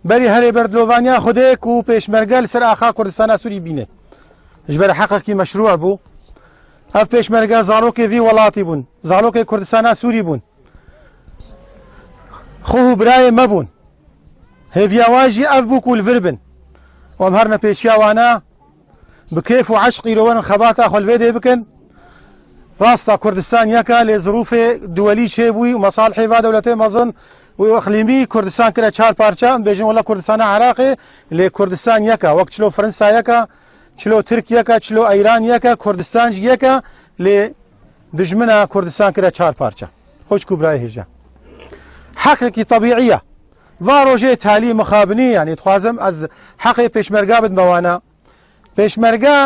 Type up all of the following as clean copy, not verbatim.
بەری هەرێ بەردلۆڤانیا خودەیەک و پێشمەرگە لەسەر ئاخا کوردستانە سووری بینێ ژبەر حەقێکی مەشروع بوو ئەف پێشمەرگە زاڵۆکێ وڵاتی بوون زاڵۆکێ کوردستانە سووری بوون خۆ و برایە مەبوون هێڤیاواژی ئەف بوو کولڤر بن وەم هەر نەپێشیاوانە بکێف و عەشقی لەوەرن خەباتە خۆلڤێ دێ بکەن ڕاستە کوردستان یەکە لێ ظروفێ دووەلی چێ بووی و مەساڵحی وا دەولەتێ مەزن و ئەقلیمی کوردستان کرا چار پارچە بێژن وەڵا کوردستانە عێراقێ لێ کوردستان یەکە وەک چلۆ فەرەنسا یەکە چلۆ ترک یەکە چلۆ ئەیران یەکە کوردستانش یەکە لێ دژمنە کوردستان کرا چار پارچە خۆشک و برای هێژە حەقێکی طەبیعیە وا ڕۆژێ تالی مخابنی یعنی دخوازم ئەز حەقێ پێشمەرگا بتمەوانە پێشمەرگا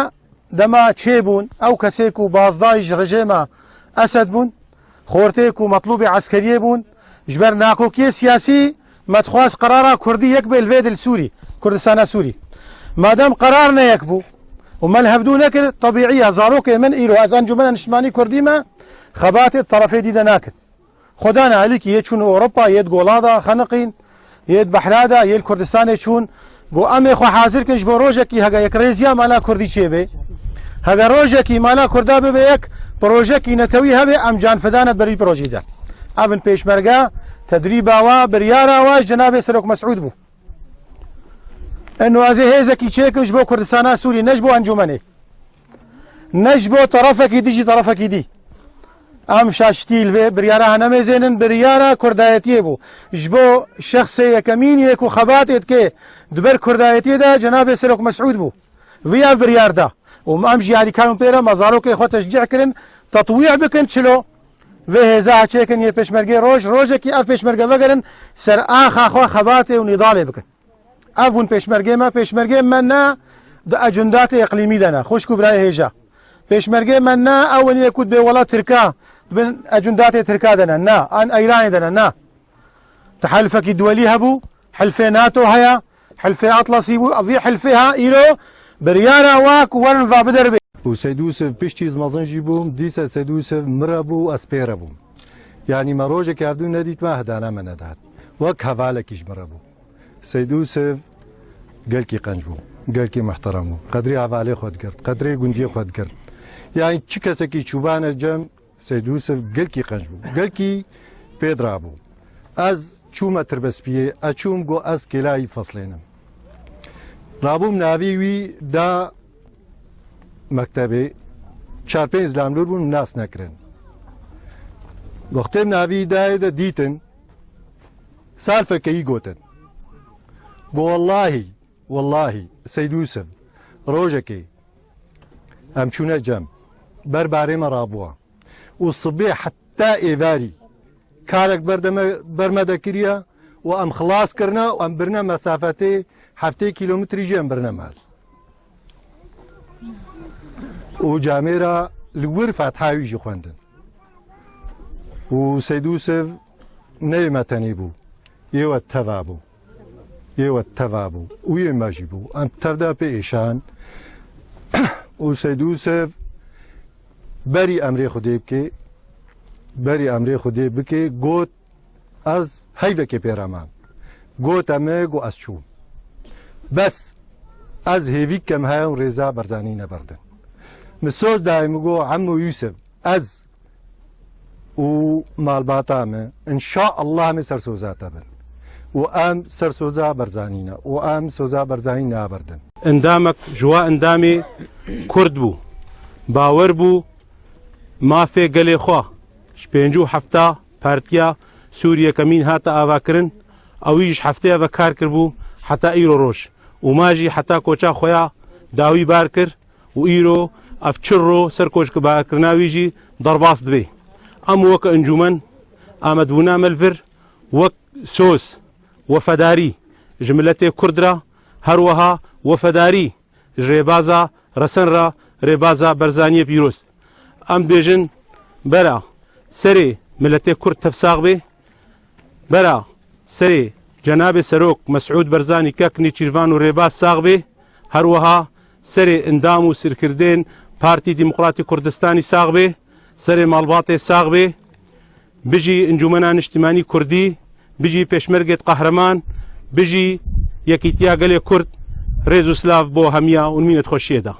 دەما چێ بوون ئەو کەسێک و بازدایش ڕژێمە ئەسەد بوون خۆرتێک و مەطلوبی عەسکەریە بوون ژبەر ناکۆکیە سیاسی مەتخواز قەرارە کوردی یەک بێ لەوێ دل سووری کوردستانە سووری مادام قەرار نەیەک بوو ومە هەفتوو نەکرد طەبیعیە زاڕۆکێ من ئیرۆ ئەز ئەنجومەنە نیشتیمانی کوردیمە خەباتێ تەرەفێ دیدە ناکرد خۆدانە هەلیکی یەک چوون ئۆڕۆپا یەک گۆڵادا خەنقین یەک بەحرادا یەک کوردستانێ چوون بۆ ئەمێ خۆ حازرکەش بۆ ڕۆژێکی هەگە یەک ڕێزیە مالا کوردی چێ بێ هەگە ڕۆژێکی مالا کووردا ببێ یەک پرۆژێکی نەتەوی هەبێ ئەم جانفدانت بەری پرۆژیدا ئەڤن پێشمەرگە تەدریباوە بریاراواش جەنابێ سەرۆک مەسعود بوو ئەنوازێ هێزێکی چێکش بۆ کوردستانە سووری نەش بۆ ئەنجومەنێ نەش بۆ تەرەفێکی دیژی تەرەفێکی دی ئەم شاشتی لێ بریارە هەنەمێزێنن بریارە کوردایەتیە بوو ژ بۆ شەخسێ یەکەمینیەک و خەباتێت کێ دوبەر کوردایەتیەدا جەنابێ سەرۆک مەسعود بوو ڤیا بریاردا و ئەم ژیاریکان پێرە مەزاڕۆکێ خۆ تەشجیعکردن تەطویع بکەن چلۆ vê hêza heçêkin yê pêşmergê roj rojekî ev pêşmerge vegerin ser axa xwe xebatê û nîdalê bikin ev hûn pêşmergê me pêşmergê me ne di ecendatê iqlîmî de ne xweş ku birayê hêja pêşmergê me ne ew weniyê ku bê wela Tirka bin ecendatê Tirka de ne ne an Eyranê de ne ne tehelfekî duwelî hebû helfê NATO heye helfê Atlasî bû vî helfê ha îro biryara wa ku werin va biderbê و سید یوسف پشتی مازن جی بوم دیسا سید یوسف مرا بو اسپیره بوم یعنی ما روزه که افدون ندید ما هدانه من نداد وک حواله کیش مرا بو سید یوسف قال کی قنج بو قال کی محترم بو قدری حواله خود کرد قدری گندی خود کرد یعنی چی کسی کی چوبان جم سید یوسف قال کی قنج بو قال کی پیدرا بو از چوم تربسپیه اچوم گو از کلای فصلینم رابوم ناوی وی دا مکتبی چار پنج لاملور بون ناس نکرن وقتی ناوی دای دا دیتن سال فکی گوتن گو والله سید یوسف روزه کی ام چونه جم برباره مرابوا و صبح حتی ایواری کارک برمده کریا و ام خلاص کرنا و ام برنا مسافتی 7 کیلومتری جم برنا مال و جامعه لور فتحاوی جی خوندن و سید یوسف نیمتنی بو یه تفا بو و یه ماجی بو ام تفدا پیشان و سید یوسف بری امری خودی بکی گوت از حیوه که پیرمان گوت امه گو از چوم بس از هیوی کم های رضا برزانی نبردن مسوز دائم گو عمو یوسف از و مالباتامه ان شاء الله می سرسوزاتا بن و ام سرسوزا برزانینا و ام سوزا برزانی نابردن اندامك جوا اندامي كرد بو باور بو ما في قلي خوا شبينجو حفتا بارتيا سوريا كمين هاتا آواكرن او يش حفتا وكار كربو حتى ايرو روش وماجي حتى كوچا خويا داوي باركر و ايرو افچرو سرکوش که با کرناویجی درباس دبی ام وک انجومن آمد بونا ملفر وک سوس وفداری جملت کردرا هروها وفداری ریبازا رسن را ریبازا برزانی پیروز ام بیجن برا سری ملت کرد تفساق بی برا سری جناب سروک مسعود برزانی ککنی چیروان و ریباز ساق بی هروها سری اندام و سرکردین پارتی دموکراتی کردستانی ساق به سر مالبات ساق به بجی انجمنان اجتماعی کردی بجی پشمرگت قهرمان بجی یەکیتیا گەلێ کورد ڕێز و سلااف بۆ هەمیە و مینەت خۆشیێدا.